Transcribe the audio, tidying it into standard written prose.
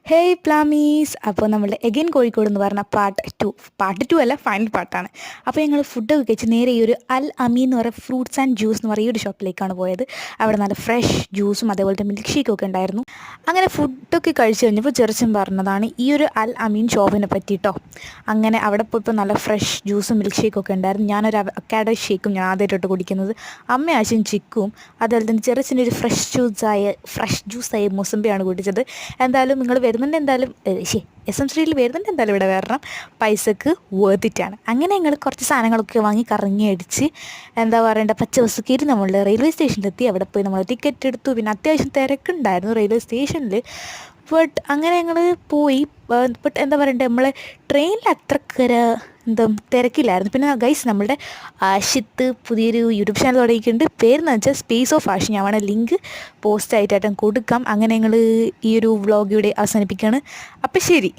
Hey പ്ലാമീസ്. അപ്പോൾ നമ്മളുടെ again Kozhikode എന്ന് പറഞ്ഞ പാർട്ട് ടു അല്ല, ഫൈനൽ പാർട്ടാണ്. അപ്പോൾ ഞങ്ങൾ ഫുഡൊക്കെ കഴിച്ച് നേരെ ഈ ഒരു അൽ അമീൻ എന്ന് പറയുന്ന ഫ്രൂട്ട്സ് ആൻഡ് ജ്യൂസ് എന്ന് പറയുന്ന ഈ ഒരു ഷോപ്പിലേക്കാണ് പോയത്. അവിടെ നല്ല ഫ്രഷ് ജ്യൂസും അതേപോലത്തെ മിൽക്ക് ഷേക്കൊക്കെ ഉണ്ടായിരുന്നു. അങ്ങനെ ഫുഡൊക്കെ കഴിച്ച് കഴിഞ്ഞപ്പോൾ ചെറുച്ചൻ പറഞ്ഞതാണ് ഈ ഒരു അൽ അമീൻ ഷോപ്പിനെ പറ്റിയിട്ടോ. അങ്ങനെ അവിടെ പോയപ്പോൾ നല്ല ഫ്രഷ് ജ്യൂസും മിൽക്ക് ഷേക്കൊക്കെ ഉണ്ടായിരുന്നു. ഞാനൊരു അക്കാഡോ ഷേക്കും ഞാൻ ആദ്യമായിട്ടോട്ട് കുടിക്കുന്നത്. അമ്മ ആശയും ചിക്കും അതുപോലെ തന്നെ ചെറുച്ചിൻ്റെ ഒരു ഫ്രഷ് ജ്യൂസായ മൊസമ്പിയാണ് കുടിച്ചത്. എന്തായാലും നിങ്ങൾ വരുന്നുണ്ട്, എന്തായാലും SM3 വരുന്നുണ്ട്, എന്തായാലും ഇവിടെ വരണം. പൈസക്ക് വേർത്തിട്ടാണ്. അങ്ങനെ ഞങ്ങൾ കുറച്ച് സാധനങ്ങളൊക്കെ വാങ്ങി കറങ്ങി അടിച്ച് എന്താ പറയേണ്ട പച്ച ബസ് കയറി നമ്മൾ റെയിൽവേ സ്റ്റേഷനിലെത്തി. അവിടെ പോയി നമ്മൾ ടിക്കറ്റ് എടുത്തു. പിന്നെ അത്യാവശ്യം തിരക്കുണ്ടായിരുന്നു റെയിൽവേ സ്റ്റേഷനിൽ. അങ്ങനെ ഞങ്ങൾ പോയി. എന്താ പറയണ്ടേ, നമ്മളെ ട്രെയിനിൽ അത്രക്കര തിരക്കില്ലായിരുന്നു. പിന്നെ ഗൈസ്, നമ്മളുടെ ആഷിത്ത് പുതിയൊരു യൂട്യൂബ് ചാനൽ തുടങ്ങിയിട്ടുണ്ട്. പേരെന്ന് വെച്ചാൽ സ്പേസ് ഓഫ് ആഷ്. ഞാൻ വേണം ലിങ്ക് പോസ്റ്റ് ആയിട്ടായിട്ടും കൊടുക്കാം. അങ്ങനെ ഞങ്ങൾ ഈ ഒരു വ്ളോഗ് ഇവിടെ അവസാനിപ്പിക്കുകയാണ്. അപ്പം ശരി.